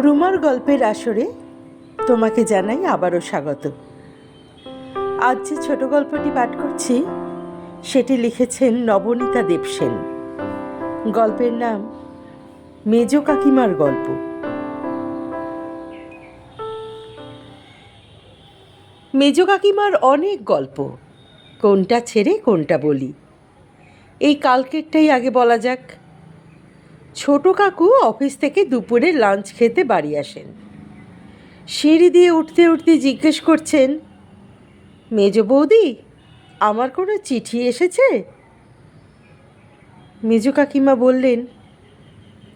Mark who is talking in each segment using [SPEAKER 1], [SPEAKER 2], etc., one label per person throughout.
[SPEAKER 1] রুমার গল্পের আসরে তোমাকে জানাই আবারও স্বাগত। আজ যে ছোট গল্পটি পাঠ করছি সেটি লিখেছেন নবনীতা দেবসেন। গল্পের নাম মেজ কাকিমার গল্প। মেজ কাকিমার অনেক গল্প, কোনটা ছেড়ে কোনটা বলি। এই কালকেরটাই আগে বলা যাক। ছোট কাকু অফিস থেকে দুপুরে লাঞ্চ খেতে বাড়ি আসেন। সিঁড়ি দিয়ে উঠতে উঠতে জিজ্ঞেস করছেন, মেজ বৌদি, আমার কোনো চিঠি এসেছে? মেজ কাকিমা বললেন,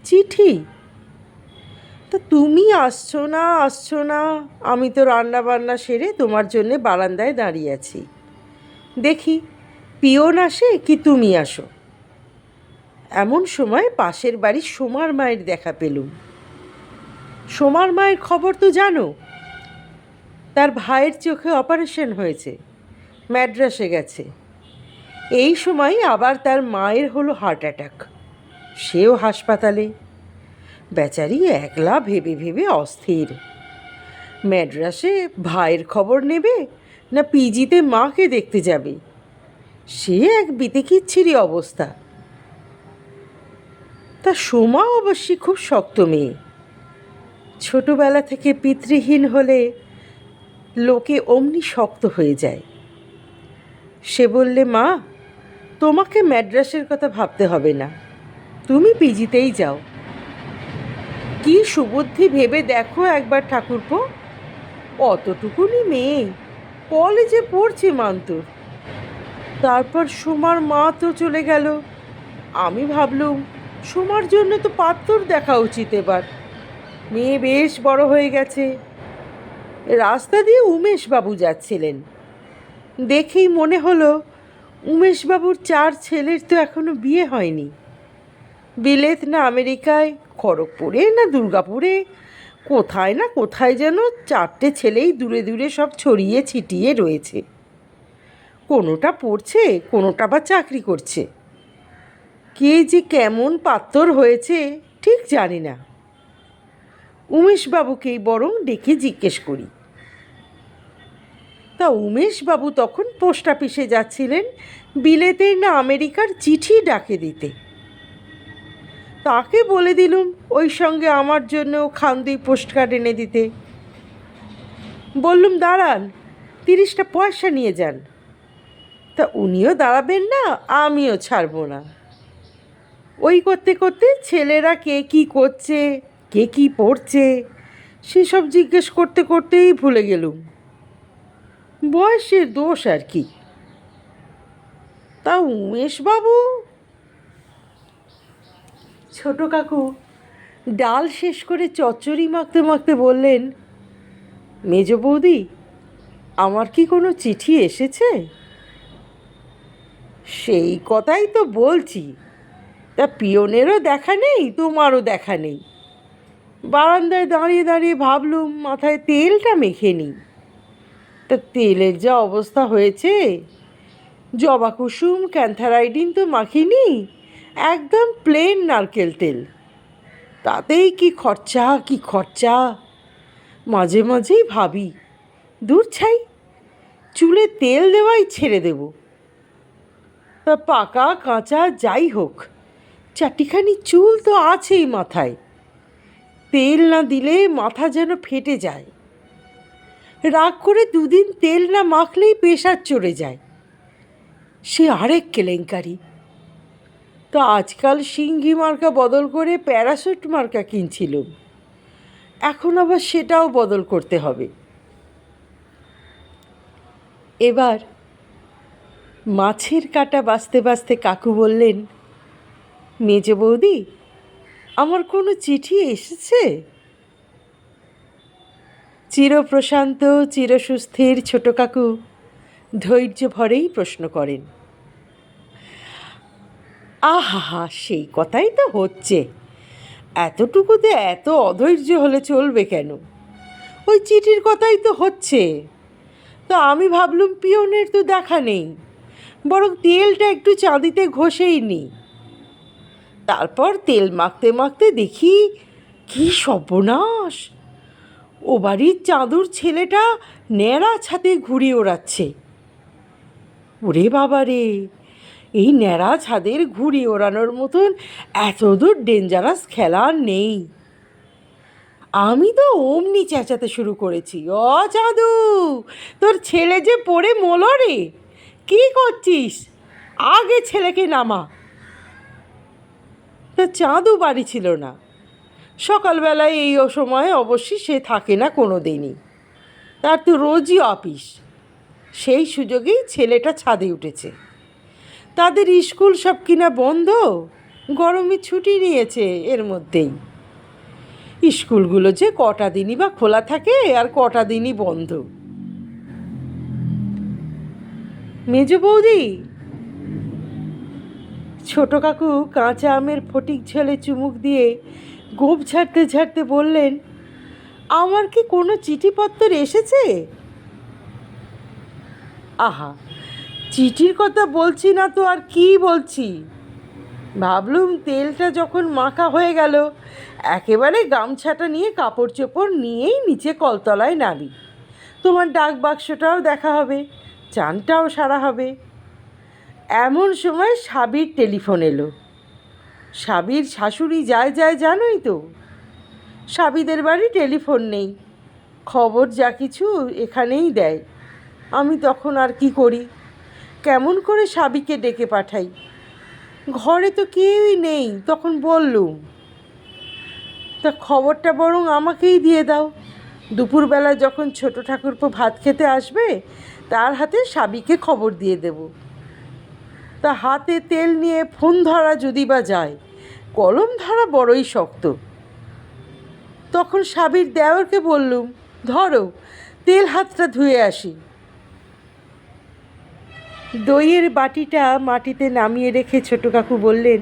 [SPEAKER 1] চিঠি? তা তুমি আসছো না, আমি তো রান্না বান্না সেরে তোমার জন্যে বারান্দায় দাঁড়িয়ে আছি। দেখি পিয়ন আসে কি তুমি আসো। এমন সময় পাশের বাড়ির সোমার মায়ের দেখা পেলুম। সোমার মায়ের খবর তো জানো, তার ভাইয়ের চোখে অপারেশন হয়েছে, ম্যাড্রাসে গেছে। এই সময় আবার তার মায়ের হলো হার্ট অ্যাটাক, সেও হাসপাতালে। বেচারি একলা ভেবে ভেবে অস্থির। ম্যাড্রাসে ভাইয়ের খবর নেবে না পিজিতে মাকে দেখতে যাবে, সে এক বিতিকিচ্ছিরি অবস্থা। তা সোমা অবশ্যই খুব শক্ত মেয়ে। ছোটবেলা থেকে পিতৃহীন হলে লোকে অমনি শক্ত হয়ে যায়। সে বললে, মা, তোমাকে ম্যাড্রাসের কথা ভাবতে হবে না, তুমি পিজিতেই যাও। কি সুবুদ্ধি ভেবে দেখো একবার ঠাকুরপো, অতটুকুনি মেয়ে, কলেজে পড়ছে মান্তুর। তারপর সোমার মা তো চলে গেল। আমি ভাবলুম সোমার জন্য তো পাত্তর দেখা উচিত এবার, মেয়ে বেশ বড় হয়ে গেছে। রাস্তা দিয়ে উমেশবাবু যাচ্ছিলেন, দেখেই মনে হলো উমেশবাবুর 4 ছেলের তো এখনো বিয়ে হয়নি। বিলেত না আমেরিকায়, খড়গপুরে না দুর্গাপুরে, কোথায় না কোথায় যেন 4টে ছেলেই দূরে দূরে সব ছড়িয়ে ছিটিয়ে রয়েছে। কোনোটা পড়ছে, কোনোটা বা চাকরি করছে। কে যে কেমন পাত্তর হয়েছে ঠিক জানি না। উমেশবাবুকেই বরং ডেকে জিজ্ঞেস করি। তা উমেশবাবু তখন পোস্ট অফিসে যাচ্ছিলেন বিলেতের না আমেরিকার চিঠি ডাকে দিতে। তাকে বলে দিলুম ওই সঙ্গে আমার জন্য খান 2 পোস্টকার্ড এনে দিতে। বললুম, দাঁড়ান, 30টা পয়সা নিয়ে যান। তা উনিও দাঁড়াবেন না, আমিও ছাড়ব না। ওই করতে করতে ছেলেরা কে কী করছে, কে কী পড়ছে, সেসব জিজ্ঞেস করতে করতেই ভুলে গেলুম। বয়সের দোষ আর কি। তা উমেশবাবু? ছোট কাকু ডাল শেষ করে চচ্চড়ি মাখতে মাখতে বললেন, মেজ বৌদি, আমার কি কোনো চিঠি এসেছে? সেই কথাই তো বলছি, তা পিয়নেরও দেখা নেই, তোমারও দেখা নেই। বারান্দায় দাঁড়িয়ে দাঁড়িয়ে ভাবলুম মাথায় তেলটা মেখে নিই। তা তেলের যা অবস্থা হয়েছে, জবা কুসুম ক্যান্থারাইডিন তো মাখিনি, একদম প্লেন নারকেল তেল। তাতেই কি খরচা। মাঝে মাঝেই ভাবি, দূর ছাই, চুলে তেল দেওয়াই ছেড়ে দেব। তা পাকা কাঁচা যাই হোক, 4টিখানি চুল তো আছেই মাথায়। তেল না দিলে মাথা যেন ফেটে যায়। রাগ করে 2 দিন তেল না মাখলেই প্রেশার চড়ে যায়, সে আরেক কেলেঙ্কারি। তো আজকাল সিঙ্গি মার্কা বদল করে প্যারাশুট মার্কা কিনছিলুম, এখন আবার সেটাও বদল করতে হবে। এবার মাছের কাঁটা বাছতে বাছতে কাকু বললেন, মেজ বৌদি, আমার কোনো চিঠি এসেছে? চিরপ্রশান্ত চিরসুস্থির ছোট কাকু ধৈর্য ভরেই প্রশ্ন করেন। আহা, সেই কথাই তো হচ্ছে, এতটুকুতে এত অধৈর্য হলে চলবে কেন? ওই চিঠির কথাই তো হচ্ছে। তো আমি ভাবলুম পিয়নের তো দেখা নেই, বরং তেলটা একটু চাঁদিতে ঘষেই নিই। তারপর তেল মাখতে মাখতে দেখি কি সর্বনাশ! ও বাড়ির চাঁদুর ছেলেটা ন্যাড়া ছাদে ঘুড়ি ওড়াচ্ছে। ওরে বাবা রে, এই ন্যাড়া ছাদের ঘুড়ি ওড়ানোর মতন এত দূর ডেঞ্জারাস খেলা আর নেই। আমি তো অমনি চেঁচাতে শুরু করেছি, ও চাঁদু, তোর ছেলে যে পড়ে মলো রে, কী করছিস? আগে ছেলেকে নামা। তা চাঁদু বাড়ি ছিল না। সকালবেলায় এই সময় অবশ্যই সে থাকে না কোনো দিনই, তার তো রোজই অফিস। সেই সুযোগেই ছেলেটা ছাদে উঠেছে। তাদের স্কুল সব কিনা বন্ধ, গরমে ছুটি নিয়েছে। এর মধ্যেই স্কুলগুলো যে কটা দিনই বা খোলা থাকে আর কটা দিনই বন্ধ। মেজ বৌদি, ছোট কাকু কাঁচা আমের ফটিক ঝোলে চুমুক দিয়ে গোঁফ ঝাড়তে ঝাড়তে বললেন, আমার কি কোনো চিঠিপত্র এসেছে? আহা, চিঠির কথা বলছি না তো আর কি বলছি। ভাবলুম তেলটা যখন মাখা হয়ে গেল, একেবারে গামছাটা নিয়ে কাপড় চোপড় নিয়েই নিচে কলতলায় নামি। তোমার ডাক বাক্সটাও দেখা হবে, চানটাও সারা হবে। এমন সময় সাবির টেলিফোন এলো। সাবির শাশুড়ি যায় যায় জানোই তো, সাবিদের বাড়ি টেলিফোন নেই, খবর যা কিছু এখানেই দেয়। আমি তখন আর কি করি, কেমন করে সাবিকে ডেকে পাঠাই? ঘরে তো কেউই নেই। তখন বললুম, তা খবরটা বরং আমাকেই দিয়ে দাও। দুপুরবেলা যখন ছোট ঠাকুরপো ভাত খেতে আসবে, তার হাতে সাবিকে খবর দিয়ে দেব। তা হাতে তেল নিয়ে ফোন ধরা যদি বা যায়, কলম ধরা বড়ই শক্ত। তখন সাবির দেওরকে বললুম, ধরো, তেল হাতটা ধুয়ে আসি। দইয়ের বাটিটা মাটিতে নামিয়ে রেখে ছোট কাকু বললেন,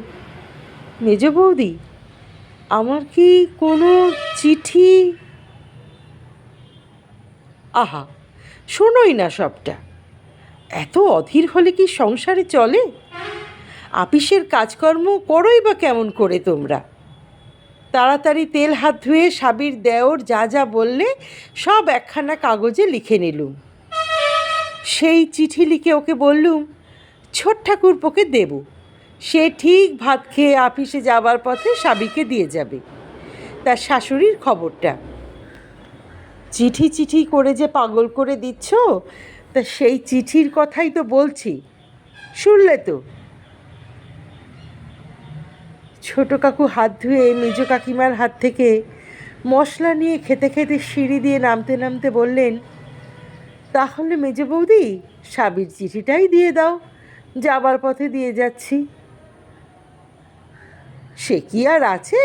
[SPEAKER 1] মেজ বৌদি, আমার কি কোনো চিঠি? আহা, শোনোই না সবটা। এত অধীর হলে কি সংসারে চলে? আপিসের কাজকর্ম করোই বা কেমন করে তোমরা? তাড়াতাড়ি তেল হাত ধুয়ে সাবির দেওর যা যা বললে সব একখানা কাগজে লিখে নিলুম। সেই চিঠি লিখে ওকে বললুম ছোট ঠাকুরপোকে দেব, সে ঠিক ভাত খেয়ে আপিসে যাবার পথে সাবিকে দিয়ে যাবে তার শাশুড়ির খবরটা। চিঠি চিঠি করে যে পাগল করে দিচ্ছ, তা সেই চিঠির কথাই তো বলছি, শুনলে তো? ছোট কাকু হাত ধুয়ে মেজ কাকিমার হাত থেকে মশলা নিয়ে খেতে খেতে সিঁড়ি দিয়ে নামতে নামতে বললেন, তাহলে মেজ বৌদি সাবির চিঠিটাই দিয়ে দাও, যাবার পথে দিয়ে যাচ্ছি। সে কি আর আছে?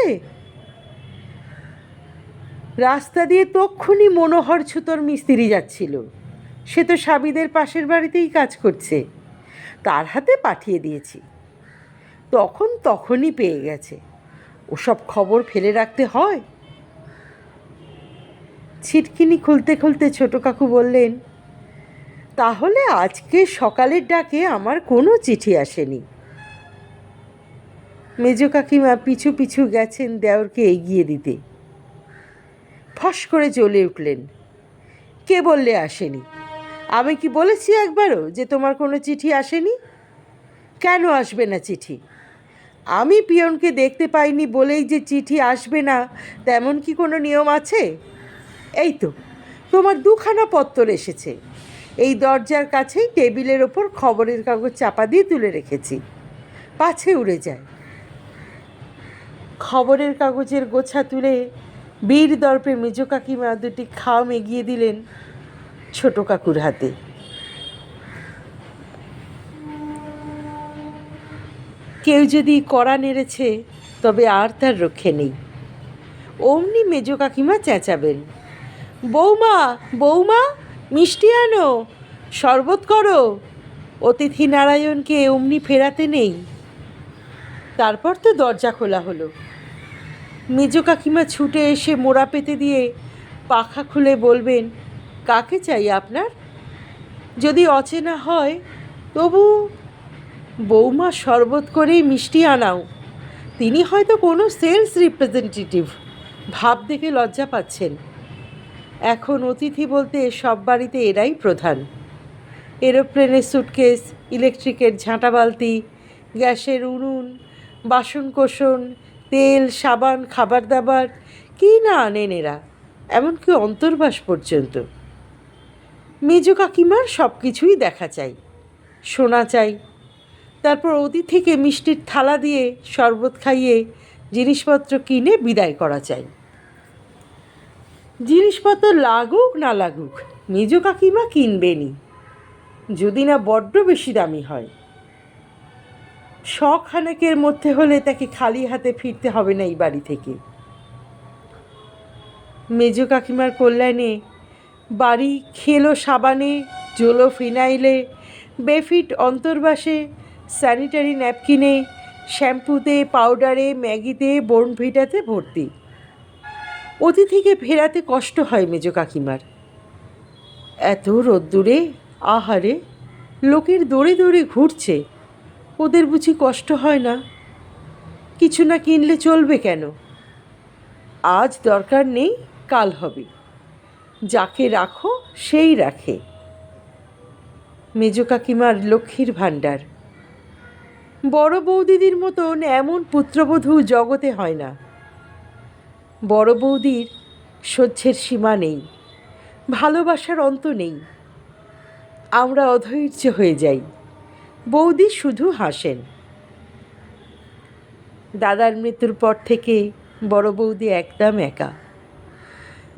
[SPEAKER 1] রাস্তা দিয়ে তক্ষুনি মনোহর ছুতোর মিস্ত্রি যাচ্ছিল, সে তো সাবিদের পাশের বাড়িতেই কাজ করছে, তার হাতে পাঠিয়ে দিয়েছি। তখনই পেয়ে গেছে। ওসব খবর ফেলে রাখতে হয়? ছিটকিনি খুলতে খুলতে ছোট কাকু বললেন, তাহলে আজকে সকালের ডাকে আমার কোনো চিঠি আসেনি। মেজ কাকিমা পিছু পিছু গেছেন দেওরকে এগিয়ে দিতে। ফস করে জ্বলে উঠলেন, কে বললে আসেনি? আমি কি বলেছি একবারও যে তোমার কোনো চিঠি আসেনি? কেন আসবে না চিঠি? আমি পিয়নকে দেখতে পাইনি বলেই যে চিঠি আসবে না তেমন কি কোনো নিয়ম আছে? এই তো তোমার দুখানা পত্তর এসেছে, এই দরজার কাছেই টেবিলের ওপর খবরের কাগজ চাপা দিয়ে তুলে রেখেছি, পাছে উড়ে যায়। খবরের কাগজের গোছা তুলে বীর দর্পে মেজ কাকিমা দুটি খাম এগিয়ে দিলেন ছোট কাকুর হাতে। কেউ যদি কড়া নেড়েছে তবে আর তার রক্ষে নেই। অমনি মেজ কাকিমা চেঁচাবেন, বৌমা বৌমা, মিষ্টি আনো, শরবত করো। অতিথি নারায়ণকে অমনি ফেরাতে নেই। তারপর তো দরজা খোলা হলো। মেজ কাকিমা ছুটে এসে মোড়া পেতে দিয়ে পাখা খুলে বলবেন, কাকে চাই আপনার? যদি অচেনা হয় তবু বৌমা শরবত করেই মিষ্টি আনাও। তিনি হয়তো কোনো সেলস রিপ্রেজেন্টেটিভ, ভাব দেখে লজ্জা পাচ্ছেন। এখন অতিথি বলতে সব বাড়িতে এরাই প্রধান। এরোপ্লেনের সুটকেস, ইলেকট্রিকের ঝাঁটা বালতি, গ্যাসের উনুন, বাসনকোসন, তেল, সাবান, খাবার দাবার কী না আনেন এরা, এমনকি অন্তর্বাস পর্যন্ত। মেজো কাকিমার সব কিছুই দেখা চাই, শোনা চাই। তারপর অতিথিকে মিষ্টির থালা দিয়ে শরবত খাইয়ে জিনিসপত্র কিনে বিদায় করা চাই। জিনিসপত্র লাগুক না লাগুক মেজো কাকিমা কিনবেনই, যদি না বড্ড বেশি দামি হয়। শখানেকের মধ্যে হলে তাকে খালি হাতে ফিরতে হবে না এই বাড়ি থেকে। মেজো কাকিমার কল্যাণে বাড়ি খেলো সাবানে, জোলো ফিনাইলে, বেফিট অন্তর্বাসে, স্যানিটারি ন্যাপকিনে, শ্যাম্পুতে, পাউডারে, ম্যাগিতে, বোর্নভিটাতে ভর্তি। অতিথিকে ফেরাতে কষ্ট হয় মেজো কাকিমার। এত রোদ্দুরে, আহারে, লোকের দৌড়ে দৌড়ে ঘুরছে, ওদের বুঝি কষ্ট হয় না? কিছু না কিনলে চলবে কেন? আজ দরকার নেই, কাল হবে। যাকে রাখো সেই রাখে। মেজো কাকিমার লক্ষ্মীর ভাণ্ডার। বড় বৌদিদির মতন এমন পুত্রবধূ জগতে হয় না। বড় বৌদির সহ্যের সীমা নেই, ভালোবাসার অন্ত নেই। আমরা অধৈর্য হয়ে যাই, বৌদি শুধু হাসেন। দাদার মৃত্যুর পর থেকে বড় বৌদি একদম একা।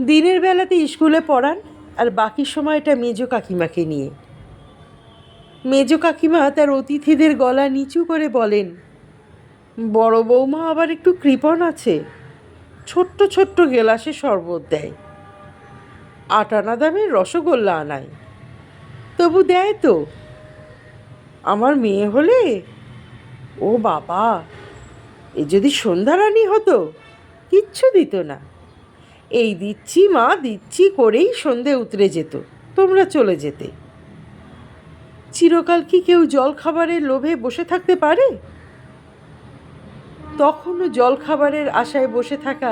[SPEAKER 1] দিনের বেলাতে স্কুলে পড়ান, আর বাকি সময়টা মেজো কাকিমাকে নিয়ে। মেজো কাকিমা তার অতিথিদের গলা নিচু করে বলেন, বড় বৌমা আবার একটু কৃপণ আছে, ছোট্ট ছোট্ট গেলাসে শরবত দেয়, 8 আনা দামের রসগোল্লা আনায়, তবু দেয় তো। আমার মেয়ে হলে, ও বাবা, এ যদি সন্ধ্যারানী হতো কিচ্ছু দিত না। এই দিচ্ছি মা, দিচ্ছি করেই সন্ধে উতরে যেত, তোমরা চলে যেতে। চিরকাল কি কেউ জল খাবারের লোভে বসে থাকতে পারে? তখনও জল খাবারের আশায় বসে থাকা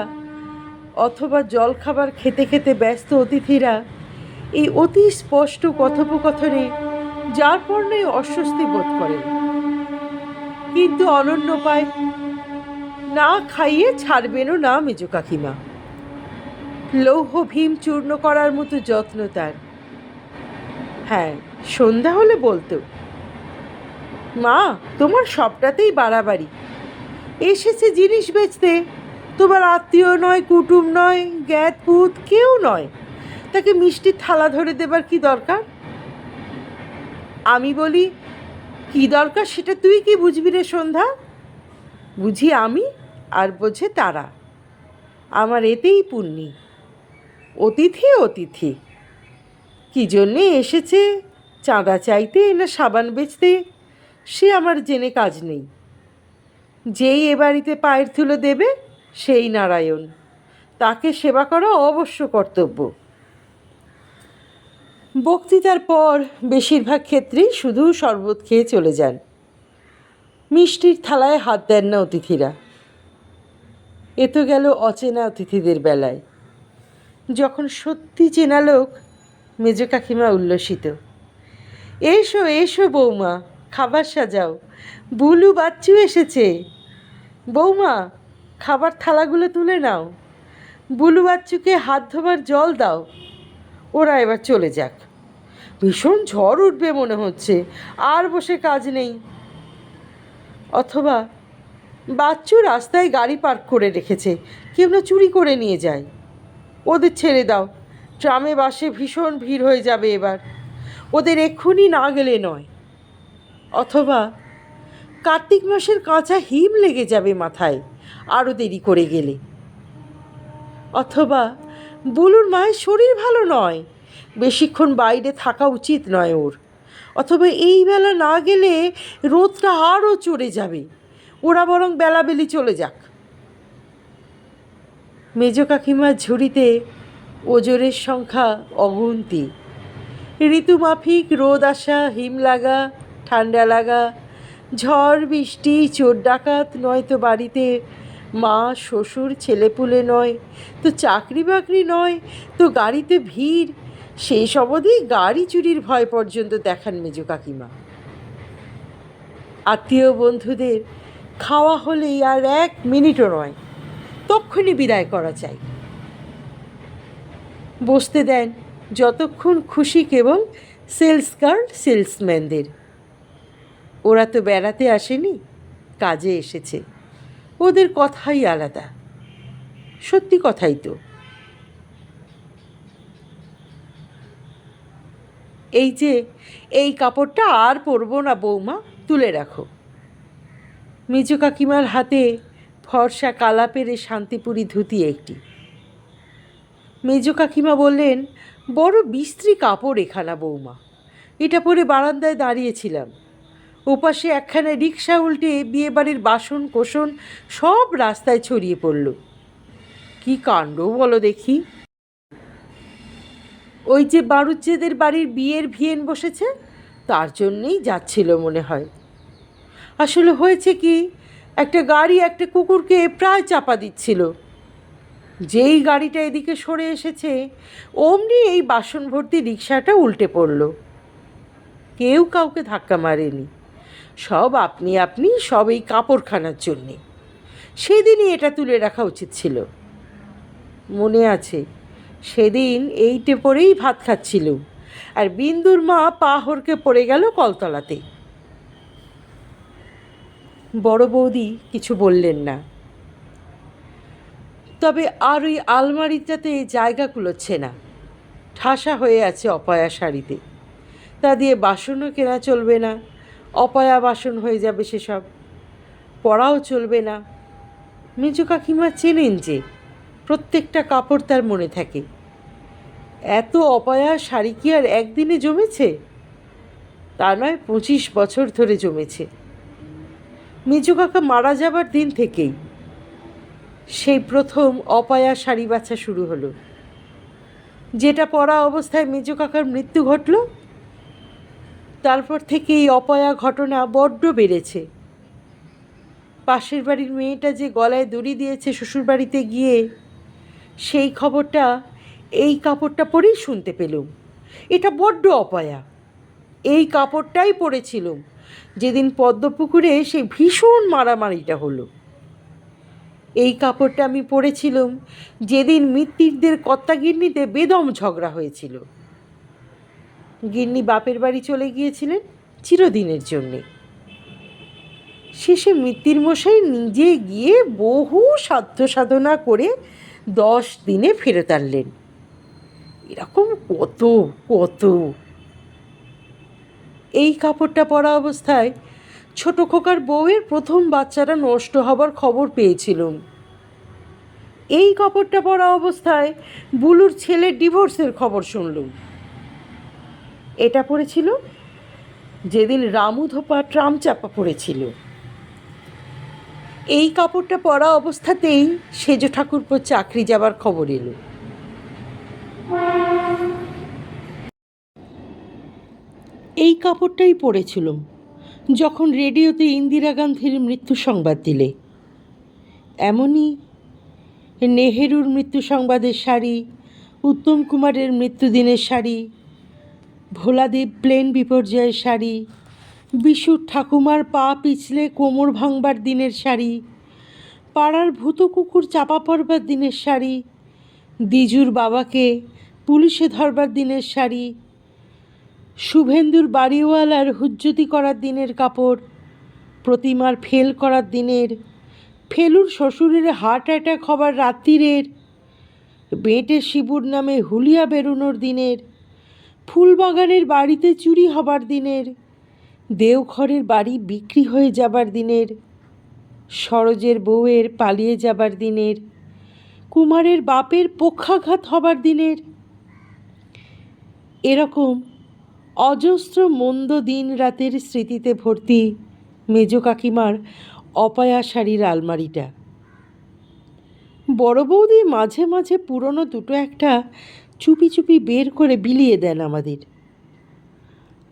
[SPEAKER 1] অথবা জল খাবার খেতে খেতে ব্যস্ত অতিথিরা এই অতি স্পষ্ট কথোপকথনে যার পর্ণে অস্বস্তি বোধ করেন, কিন্তু অনন্য পায় না খাইয়ে ছাড়বেনও না মেজো কাকিমা। লৌহ ভীম চূর্ণ করার মতো যত্ন তার। হ্যাঁ, সন্ধ্যা হলে বলতো, মা তোমার সবটাতেই বাড়াবাড়ি, এসেছে জিনিস বেচতে, তোমার আত্মীয় নয়, কুটুম নয়, জ্ঞাত পুত কেউ নয়, তাকে মিষ্টির থালা ধরে দেবার কি দরকার? আমি বলি, কি দরকার সেটা তুই কি বুঝবি রে সন্ধ্যা? বুঝি আমি, আর বোঝে তারা। আমার এতেই পুণ্যি। অতিথি অতিথি, কি জন্যে এসেছে, চাঁদা চাইতে না সাবান বেচতে, সে আমার জেনে কাজ নেই। যেই এ বাড়িতে পায়ের ধুলো দেবে সেই নারায়ণ, তাকে সেবা করা অবশ্য কর্তব্য। বক্তৃতার পর বেশিরভাগ ক্ষেত্রেই শুধু শরবত খেয়ে চলে যান, মিষ্টির থালায় হাত দেন না অতিথিরা। এ তো গেল অচেনা অতিথিদের বেলায়। যখন সত্যি চেনা লোক, মেজো কাকিমা উল্লসিত, এসো এসো বৌমা, খাবার সাজাও, বুলু বাচ্চু এসেছে, বৌমা খাবার থালাগুলো তুলে নাও, বুলু বাচ্চুকে হাত ধোবার জল দাও, ওরা এবার চলে যাক, ভীষণ ঝড় উঠবে মনে হচ্ছে, আর বসে কাজ নেই। অথবা বাচ্চু রাস্তায় গাড়ি পার্ক করে রেখেছে, কেউ না চুরি করে নিয়ে যায়, ওদের ছেড়ে দাও, ট্রামে বাসে ভীষণ ভিড় হয়ে যাবে এবার, ওদের এক্ষুনি না গেলে নয়। অথবা কার্তিক মাসের কাঁচা হিম লেগে যাবে মাথায় আরও দেরি করে গেলে। অথবা বুলুর মায়ের শরীর ভালো নয়, বেশিক্ষণ বাইরে থাকা উচিত নয় ওর। অথবা এই বেলা না গেলে রোদটা আরও চড়ে যাবে, ওরা বরং বেলাবেলি চলে যাক। মেজো কাকিমার ঝুড়িতে ওজনের সংখ্যা অগুন্তি। ঋতুমাফিক রোদ আসা, হিম লাগা, ঠান্ডা লাগা, ঝড় বৃষ্টি, চোর ডাকাত, নয়তো বাড়িতে মা শ্বশুর ছেলেপুলে নয়, তো চাকরি বাকরি নয়, তো গাড়িতে ভিড়, সেই সব অবধি গাড়ি চুরির ভয় পর্যন্ত দেখান মেজো কাকিমা। আত্মীয় বন্ধুদের খাওয়া হলেই আর 1 মিনিটও নয়, তক্ষুনি বিদায় করা চাই। বসতে দেন যতক্ষণ খুশি কেবল সেলস গার্ল সেলসম্যানদের। ওরা তো বেড়াতে আসেনি, কাজে এসেছে, ওদের কথাই আলাদা। সত্যি কথাই তো। এই যে এই কাপড়টা আর পরবো না বৌমা, তুলে রাখো। মেজো কাকিমার হাতে ফর্সা কালা পেরে শান্তিপুরি ধুতি একটি। মেজো কাকিমা বললেন, বড় বিশ্রী কাপড় এখানা বৌমা, এটা পরে বারান্দায় দাঁড়িয়েছিলাম, ওপাশে একখানা রিক্সা উল্টে বিয়েবাড়ির বাসন কোসন সব রাস্তায় ছড়িয়ে পড়ল। কি কাণ্ড বলো দেখি। ওই যে বাড়ুজ্জেদের বাড়ির বিয়ের ভিয়েন বসেছে, তার জন্যেই যাচ্ছিল মনে হয়। আসলে হয়েছে কি, একটা গাড়ি একটা কুকুরকে প্রায় চাপা দিচ্ছিল। যেই গাড়িটা এদিকে সরে এসেছে, অমনি এই বাসন ভর্তি রিক্সাটা উল্টে পড়ল। কেউ কাউকে ধাক্কা মারেনি, সব আপনি আপনি, সব এই কাপড়খানার জন্যে। সেদিনই এটা তুলে রাখা উচিত ছিল। মনে আছে, সেদিন এইটে পরেই ভাত খাচ্ছিল, আর বিন্দুর মা পা হড়কে পড়ে গেল কলতলাতে। বড় বৌদি কিছু বললেন না, তবে আর ওই আলমারিটাতে জায়গা কুলোচ্ছে না, ঠাসা হয়ে আছে অপয়া শাড়িতে। তা দিয়ে বাসনও কেনা চলবে না, অপয়া বাসন হয়ে যাবে সেসব, পড়াও চলবে না। মেজো কাকিমা চেনেন যে প্রত্যেকটা কাপড় তার মনে থাকে। এত অপয়া শাড়ি কি আর একদিনে জমেছে? তা নয়, 25 বছর ধরে জমেছে। মেজো কাকা মারা যাবার দিন থেকেই সেই প্রথম অপয়া শাড়ি বাছা শুরু হলো। যেটা পরা অবস্থায় মেজো কাকার মৃত্যু ঘটল, তারপর থেকে এই অপয়া ঘটনা বড্ড বেড়েছে। পাশের বাড়ির মেয়েটা যে গলায় দড়ি দিয়েছে শ্বশুরবাড়িতে গিয়ে, সেই খবরটা এই কাপড়টা পরেই শুনতে পেলুম। এটা বড্ড অপয়া। এই কাপড়টাই পরেছিলুম যেদিন পদ্মপুকুরে সেই ভীষণ মারামারিটা হলো। এই কাপড়টা আমি পরেছিলুম যেদিন মিত্তিরদের কর্তাগিন্নিতে বেদম ঝগড়া হয়েছিল। গিন্নি বাপের বাড়ি চলে গিয়েছিলেন চিরদিনের জন্যে। শেষে মিত্তির মশাই নিজে গিয়ে বহু সাধ্য সাধনা করে 10 দিনে ফেরত আনলেন। এরকম কত কত। এই কাপড়টা পরা অবস্থায় ছোট খোকার বউয়ের প্রথম বাচ্চাটা নষ্ট হবার খবর পেয়েছিলুম। এই কাপড়টা পরা অবস্থায় বুলুর ছেলের ডিভোর্সের খবর শুনলুম। এটা পড়েছিল যেদিন রামু ধোপা ট্রাম চাপা পড়েছিল। এই কাপড়টা পরা অবস্থাতেই সেজ ঠাকুরপোর চাকরি যাবার খবর এলো। এই কাপড়টাই পরেছিলুম যখন রেডিওতে ইন্দিরা গান্ধীর মৃত্যু সংবাদ দিলে। এমনই নেহেরুর মৃত্যু সংবাদের শাড়ি, উত্তম কুমারের মৃত্যুদিনের শাড়ি, ভোলাদেব প্লেন বিপর্যয়ের শাড়ি, বিশুর ঠাকুমার পা পিছলে কোমর ভাঙবার দিনের শাড়ি, পাড়ার ভূত কুকুর চাপা পড়বার দিনের শাড়ি, দিজুর বাবাকে পুলিশে ধরবার দিনের শাড়ি, শুভেন্দুর বাড়িওয়ালার হুজ্জতি করার দিনের কাপড়, প্রতিমার ফেল করার দিনের, ফেলুর শ্বশুরের হার্ট অ্যাটাক হবার রাত্রিরের, বেঁটে শিবুর নামে হুলিয়া বেরোনোর দিনের, ফুলবাগানের বাড়িতে চুরি হবার দিনের, দেওঘরের বাড়ি বিক্রি হয়ে যাবার দিনের, সরোজের বউয়ের পালিয়ে যাবার দিনের, কুমারের বাপের পক্ষাঘাত হবার দিনের। এরকম অজস্র মন্দ দিন রাতের স্মৃতিতে ভর্তি মেজো কাকিমার অপয়া শাড়ির আলমারিটা। বড় বৌদি মাঝে মাঝে পুরনো দুটো একটা চুপি চুপি বের করে বিলিয়ে দেন আমাদের।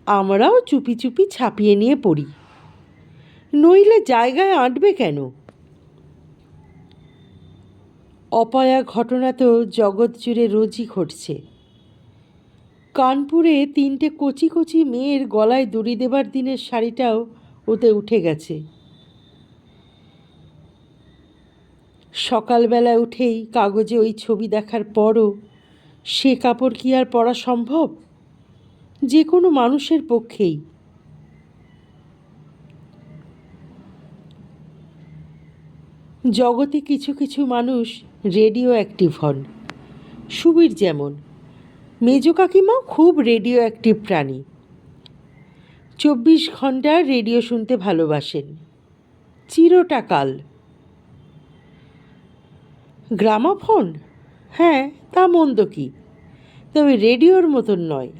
[SPEAKER 1] আমরাও চুপি চুপি ছাপিয়ে নিয়ে পড়ি, নইলে জায়গায় আঁটবে কেন। অপয়া ঘটনা তো জগৎ জুড়ে রোজই ঘটছে। কানপুরে 3টে কচি কচি মেয়ের গলায় দড়ি দেবার দিনের শাড়িটাও ওতে উঠে গেছে। সকালবেলা উঠেই কাগজে ওই ছবি দেখার পরও সে কাপড় কি আর পরা সম্ভব? যে কোনো মানুষের পক্ষেই। জগতে কিছু কিছু মানুষ রেডিও অ্যাক্টিভ হন। সুবীর যেমন। মেজো কাকিমাও খুব রেডিও অ্যাক্টিভ প্রাণী। 24 ঘন্টা রেডিও শুনতে ভালোবাসেন, চিরটাকাল। গ্রামাফোন? হ্যাঁ, তা মন্দ কি, তবে রেডিওর মতন নয়।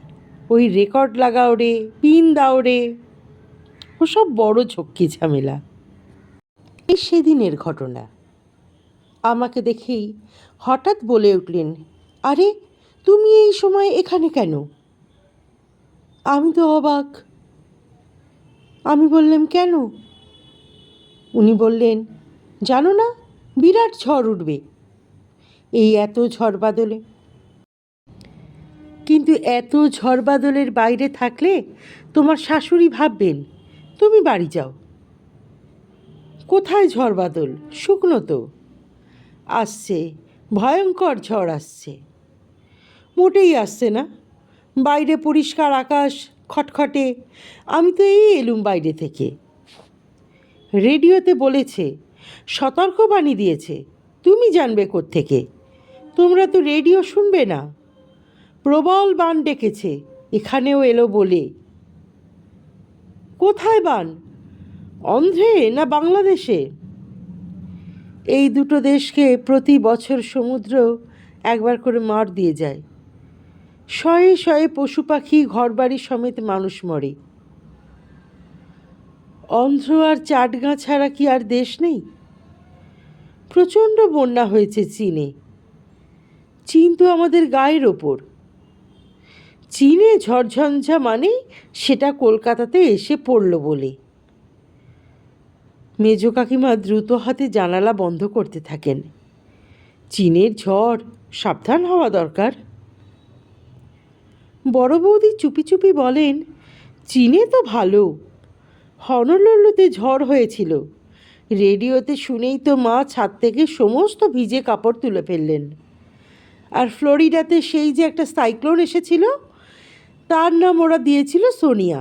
[SPEAKER 1] ওই রেকর্ড লাগাও রে, পিন দাও রে, ওসব বড় ঝক্কি ঝামেলা। এই সেদিনের ঘটনা। আমাকে দেখেই হঠাৎ বলে উঠলেন, আরে তুমি এই সময় এখানে কেন? আমি তো অবাক। আমি বললাম, কেন? উনি বললেন, জানো না, বিরাট ঝড় উঠবে এই এত ঝড় বাদলে। কিন্তু এত ঝড় বাদলের বাইরে থাকলে তোমার শাশুড়ি ভাববেন তুমি বাড়ি যাও। কোথায় ঝড় বাদল? শুকনো তো। আসছে, ভয়ঙ্কর ঝড় আসছে। মোটেই আসছে না, বাইরে পরিষ্কার আকাশ, খটখটে। আমি তো এই এলুম বাইরে থেকে। রেডিওতে বলেছে, সতর্কবাণী দিয়েছে, তুমি জানবে কোত্থেকে? তোমরা তো রেডিও শুনবে না। প্রবল বান ডেকেছে, এখানেও এলো বলে। কোথায় বান? অন্ধ্রে না বাংলাদেশে? এই দুটো দেশকে প্রতি বছর সমুদ্র একবার করে মার দিয়ে যায়। শয়ে শয়ে পশু পাখি, ঘরবাড়ি সমেত মানুষ মরে। অন্ধ্র আর চাটগাঁ ছাড়া কি আর দেশ নেই? প্রচণ্ড বন্যা হয়েছে চীনে। চীন তো আমাদের গায়ের ওপর। চীনে ঝড়ঝঞ্ঝা মানে সেটা কলকাতাতে এসে পড়ল বলে। মেজো কাকিমা দ্রুত হাতে জানালা বন্ধ করতে থাকেন। চীনের ঝড়, সাবধান হওয়া দরকার। বড় বৌদি চুপি চুপি বলেন, চীনে তো ভালো, হনলুলুতে ঝড় হয়েছিল। রেডিওতে শুনেই তো মা ছাদ থেকে সমস্ত ভিজে কাপড় তুলে ফেললেন। আর ফ্লোরিডাতে সেই যে একটা সাইক্লোন এসেছিল, তার নাম ওরা দিয়েছিল সোনিয়া।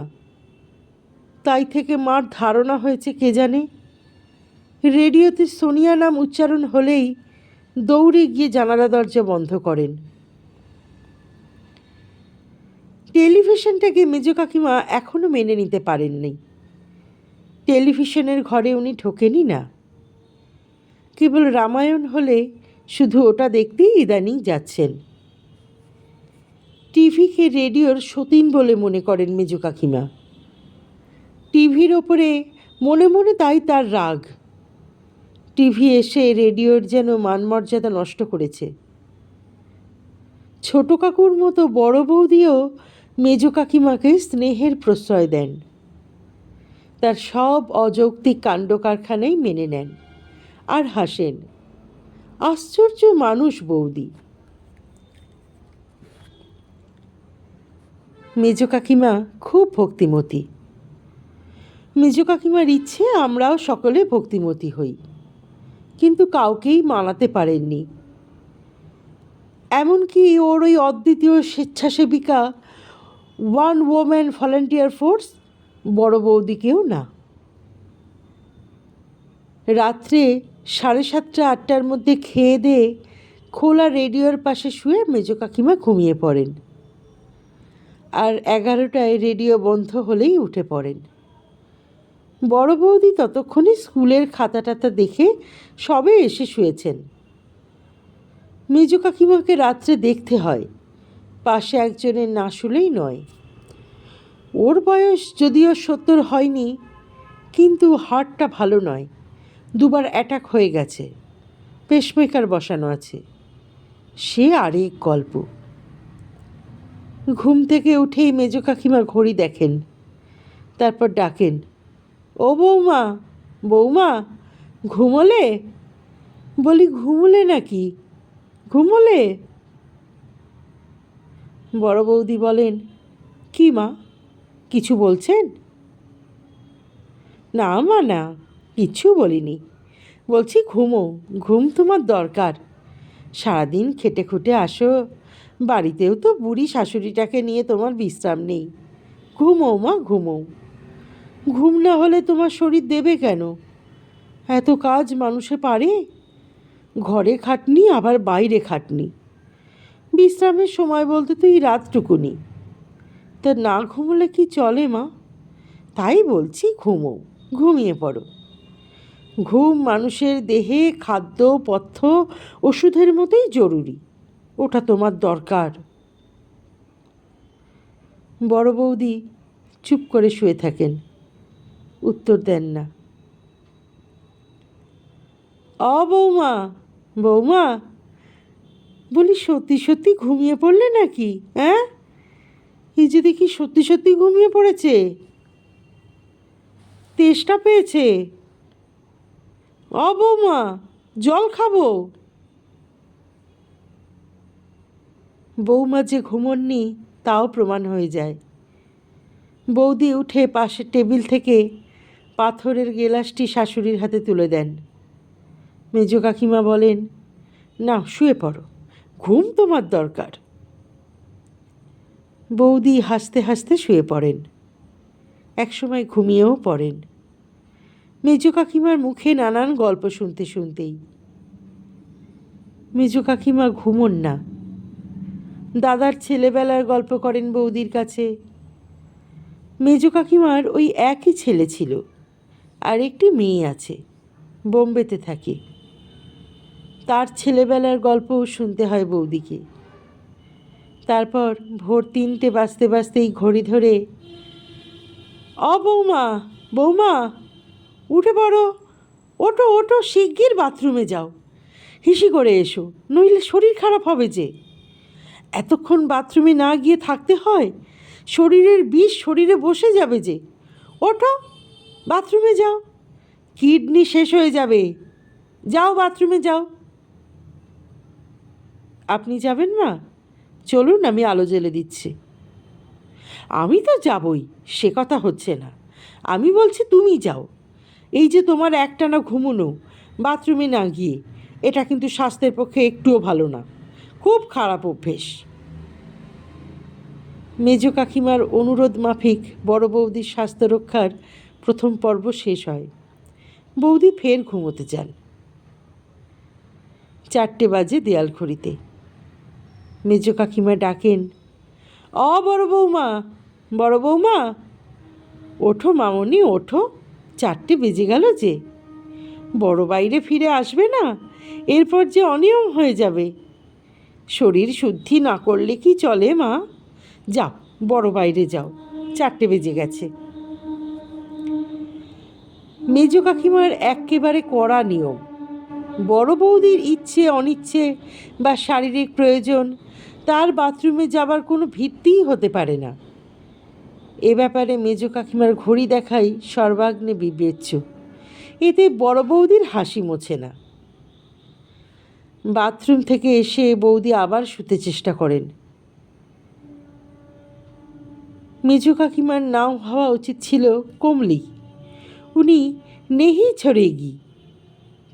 [SPEAKER 1] তাই থেকে মার ধারণা হয়েছে কে জানে। রেডিওতে সোনিয়া নাম উচ্চারণ হলেই দৌড়ে গিয়ে জানালা দরজা বন্ধ করেন। টেলিভিশনটাকে মেজো কাকিমা এখনও মেনে নিতে পারেননি। টেলিভিশনের ঘরে উনি ঢোকেনই না। কেবল রামায়ণ হলে শুধু ওটা দেখতেই ইদানিং যাচ্ছেন। টিভিকে রেডিওর সতীন বলে মনে করেন মেজো কাকিমা। টিভির ওপরে মনে মনে তাই তার রাগ। টিভি এসে রেডিওর যেন মানমর্যাদা নষ্ট করেছে। ছোট কাকুর মতো বড় বৌদিও মেজো কাকিমাকে স্নেহের প্রশ্রয় দেন। তার সব অযৌক্তিক কাণ্ড কারখানাই মেনে নেন আর হাসেন। আশ্চর্য মানুষ বৌদি। মেজো কাকিমা খুব ভক্তিমতী। মেজো কাকিমার ইচ্ছে আমরাও সকলে ভক্তিমতী হই, কিন্তু কাউকেই মানাতে পারেননি। এমনকি ওর ওই অদ্বিতীয় স্বেচ্ছাসেবিকা ওয়ান ওম্যান ভলান্টিয়ার ফোর্স বড় বৌদিকেও না। রাত্রে 7:30 8টার মধ্যে খেয়ে দিয়ে খোলা রেডিওর পাশে শুয়ে মেজো কাকিমা ঘুমিয়ে পড়েন। আর 11টায় রেডিও বন্ধ হলেই উঠে পড়েন। বড় বৌদি ততক্ষণে স্কুলের খাতা টাতা দেখে সবে এসে শুয়েছেন। মেজো কাকিমাকে রাত্রে দেখতে হয়, পাশে একজনের না শুলেই নয়। ওর বয়স যদিও 70 হয়নি, কিন্তু হার্টটা ভালো নয়। 2বার অ্যাটাক হয়ে গেছে, পেসমেকার বসানো আছে। সে আরেক গল্প। ঘুম থেকে উঠেই মেজো কাকিমা ঘড়ি দেখেন, তারপর ডাকেন, ও বৌমা, বৌমা ঘুমোলে? বলি, ঘুমোলে নাকি? ঘুমোলে? বড় বৌদি বলেন, কি মা, কিছু বলছেন? না মা না, কিচ্ছু বলিনি, বলছি ঘুমো, ঘুম তোমার দরকার। সারাদিন খেটে খুটে আসো, বাড়িতেও তো বুড়ি শাশুড়িটাকে নিয়ে তোমার বিশ্রাম নেই। ঘুমো মা, ঘুমো। ঘুম না হলে তোমার শরীর দেবে কেন? এত কাজ মানুষে পারে? ঘরে খাটনি, আবার বাইরে খাটনি। বিশ্রামের সময় বলতে তো এই রাতটুকুনি। তা না ঘুমোলে কি চলে মা? তাই বলছি ঘুমো, ঘুমিয়ে পড়ো। ঘুম মানুষের দেহে খাদ্য পথ্য ওষুধের মতোই জরুরি, ওটা তোমার দরকার। বড় বৌদি চুপ করে শুয়ে থাকেন, উত্তর দেন না। বৌমা, বৌমা, বলি সত্যি সত্যি ঘুমিয়ে পড়লে নাকি? হ্যাঁ, এই যে দেখি সত্যি সত্যি ঘুমিয়ে পড়েছে, তেষ্টা পেয়েছে। বৌমা, জল খাবো। বৌমা যে ঘুমোননি তাও প্রমাণ হয়ে যায়। বৌদি উঠে পাশের টেবিল থেকে পাথরের গেলাসটি শাশুড়ির হাতে তুলে দেন। মেজ কাকিমা বলেন, না শুয়ে পড়ো, ঘুম তোমার দরকার। বৌদি হাসতে হাসতে শুয়ে পড়েন, একসময় ঘুমিয়েও পড়েন। মেজ কাকিমার মুখে নানান গল্প শুনতে শুনতেই। মেজ কাকিমা ঘুমোন না, দাদার ছেলেবেলার গল্প করেন বৌদির কাছে। মেজ কাকিমার ওই একই ছেলে ছিল, আর একটি মেয়ে আছে, বোম্বেতে থাকে। তার ছেলেবেলার গল্পও শুনতে হয় বৌদিকে। তারপর ভোর 3টে বাজতে বাজতেই ঘড়ি ধরে, বৌমা, বৌমা, উঠে পড়ো, ওঠো ওঠো, শিগগির বাথরুমে যাও, হিসি করে এসো, নইলে শরীর খারাপ হবে যে। এতক্ষণ বাথরুমে না গিয়ে থাকতে হয়, শরীরের বিষ শরীরে বসে যাবে যে। ওঠো, বাথরুমে যাও, কিডনি শেষ হয়ে যাবে, যাও বাথরুমে যাও। আপনি যাবেন না? চলুন, আমি আলো জ্বেলে দিচ্ছি। আমি তো যাবই, সে কথা হচ্ছে না, আমি বলছি তুমি যাও। এই যে তোমার একটানা ঘুমোনো বাথরুমে না গিয়ে, এটা কিন্তু স্বাস্থ্যের পক্ষে একটুও ভালো না, খুব খারাপ অভ্যেস। মেজ কাকিমার অনুরোধ মাফিক বড় বৌদির স্বাস্থ্য রক্ষার প্রথম পর্ব শেষ হয়। বৌদি ফের ঘুমোতে যান। 4টে বাজে দেয়াল ঘড়িতে। মেজ কাকিমা ডাকেন, বড় বৌমা, বড় বৌমা, ওঠো মামনি, ওঠো, 4টে বেজে গেল যে। বড় বাইরে ফিরে আসবে না, এরপর যে অনিয়ম হয়ে যাবে। শরীর শুদ্ধি না করলে কি চলে মা? যাও, বড় বাইরে যাও, 4টে বেজে গেছে। মেজ কাকিমার একেবারে কড়া নিয়ম। বড় বৌদির ইচ্ছে অনিচ্ছে বা শারীরিক প্রয়োজন তার বাথরুমে যাবার কোনো ভিত্তিই হতে পারে না। এ ব্যাপারে মেজ কাকিমার ঘড়ি দেখাই সর্বাগ্নে বিবেচ্য। এতে বড় বৌদির হাসি মোছে না। বাথরুম থেকে এসে বৌদি আবার শুতে চেষ্টা করেন। মেজ কাকিমার নাম হওয়া উচিত ছিল কমলি, উনি নেহি ছড়েগি।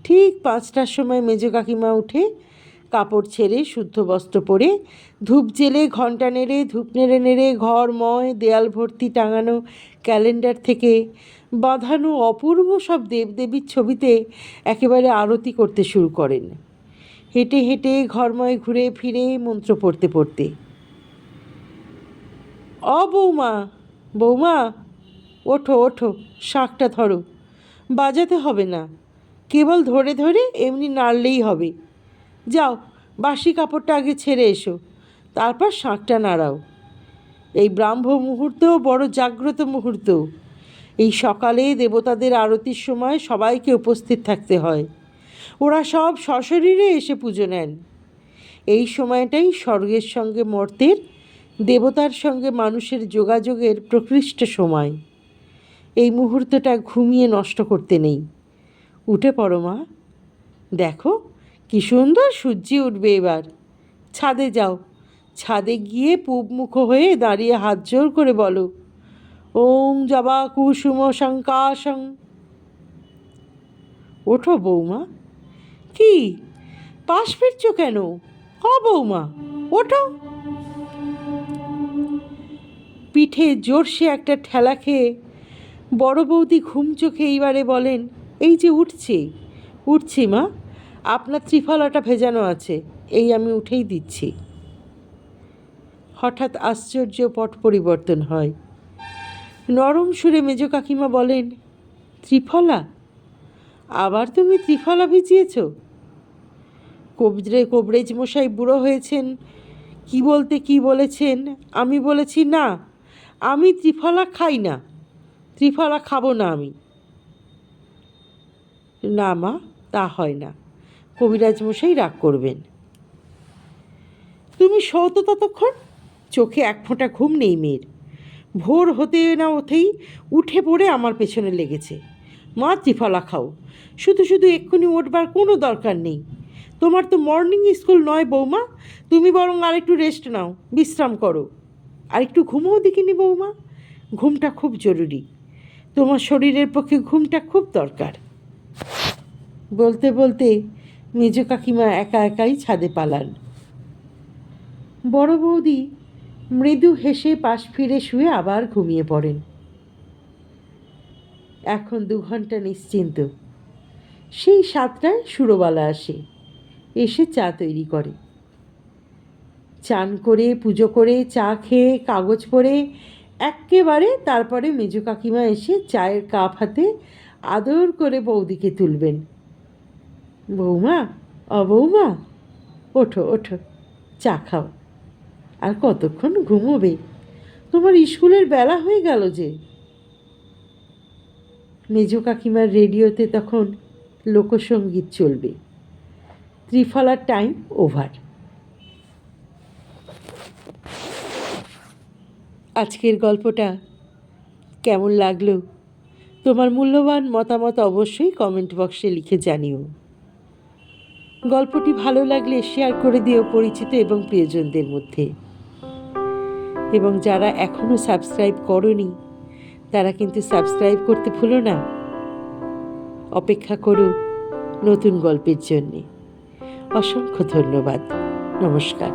[SPEAKER 1] ঠিক 5টার সময় মেজ কাকিমা উঠে কাপড় ছেড়ে শুদ্ধ বস্ত্র পরে ধূপ জেলে ঘণ্টা নেড়ে ধূপ নেড়ে নেড়ে ঘরময় দেয়াল ভর্তি টাঙানো ক্যালেন্ডার থেকে বাঁধানো অপূর্ব সব দেবদেবীর ছবিতে একেবারে আরতি করতে শুরু করেন, হেঁটে হেঁটে ঘরময় ঘুরে ফিরে মন্ত্র পড়তে পড়তে। বৌমা, বৌমা, ওঠো ওঠো, শাঁখটা ধরো, বাজাতে হবে না, কেবল ধরে ধরে এমনি নাড়লেই হবে। যাও, বাসি কাপড়টা আগে ছেড়ে এসো, তারপর শাঁখটা নাড়াও। এই ব্রাহ্ম মুহূর্ত বড় জাগ্রত মুহূর্ত। এই সকালে দেবতাদের আরতির সময় সবাইকে উপস্থিত থাকতে হয়। ওরা সব সশরীরে এসে পুজো নেন। এই সময়টাই স্বর্গের সঙ্গে মর্তের, দেবতার সঙ্গে মানুষের যোগাযোগের প্রকৃষ্ট সময়। এই মুহূর্তটা ঘুমিয়ে নষ্ট করতে নেই। উঠে পড়ো মা, দেখো কি সুন্দর সূর্যি উঠবে এবার। ছাদে যাও, ছাদে গিয়ে পূবমুখ হয়ে দাঁড়িয়ে হাত জোর করে বলো, ওং জবা কুসুম শঙ্কাশং। ওঠো বৌমা। কি, পাশ ফিরছ কেন? বৌমা, ওঠো। পিঠে জোরসে একটা ঠেলা খেয়ে বড় বৌদি ঘুম চোখে এইবারে বলেন, এই যে উঠছি মা, আপনার ত্রিফলাটা ভেজানো আছে, এই আমি উঠেই দিচ্ছি। হঠাৎ আশ্চর্য পট পরিবর্তন হয়। নরম সুরে মেজ কাকিমা বলেন, ত্রিফলা? আবার তুমি ত্রিফলা ভিজিয়েছ? কবরেজ মশাই বুড়ো হয়েছেন, কি বলতে কি বলেছেন। আমি বলেছি না, আমি ত্রিফলা খাই না, ত্রিফলা খাবো না আমি। না মা, তা হয় না, কবিরাজ মশাই রাগ করবেন। তুমি শো তো ততক্ষণ। চোখে এক ফোঁটা ঘুম নেই মেয়ের। ভোর হতে না ওঠেই উঠে পড়ে আমার পেছনে লেগেছে, মা ত্রিফলা খাও। শুধু শুধু এক্ষুনি উঠবার কোনো দরকার নেই। তোমার তো মর্নিং স্কুল নয় বৌমা, তুমি বরং আরেকটু রেস্ট নাও, বিশ্রাম করো। আরেকটু ঘুমোও দেখিনি বৌমা, ঘুমটা খুব জরুরি, তোমার শরীরের পক্ষে ঘুমটা খুব দরকার। বলতে বলতে মেজ কাকিমা একা একাই ছাদে পালান। বড় বৌদি মৃদু হেসে পাশ ফিরে শুয়ে আবার ঘুমিয়ে পড়েন। এখন 2 ঘন্টা নিশ্চিন্ত। সেই 7টায় সুরবালা আসে, এসে চা তৈরি করে। চান করে পুজো করে চা খেয়ে কাগজ পড়ে এক্কেবারে তারপরে মেজ কাকিমা এসে চায়ের কাপ হাতে আদর করে বৌদিকে তুলবেন। বৌমা, বৌমা, ওঠো ওঠো, চা খাও। আর কতক্ষণ ঘুমোবে? তোমার স্কুলের বেলা হয়ে গেল যে। মেজ কাকিমার রেডিওতে তখন লোকসঙ্গীত চলবে, ত্রিফলার টাইম ওভার। আজকের গল্পটা কেমন লাগলো? তোমার মূল্যবান মতামত অবশ্যই কমেন্ট বক্সে লিখে জানিও। গল্পটি ভালো লাগলে শেয়ার করে দিও পরিচিত এবং প্রিয়জনদের মধ্যে। এবং যারা এখনও সাবস্ক্রাইব করোনি তারা কিন্তু সাবস্ক্রাইব করতে ভুলো না। অপেক্ষা করো নতুন গল্পের জন্যে। অসংখ্য ধন্যবাদ। নমস্কার।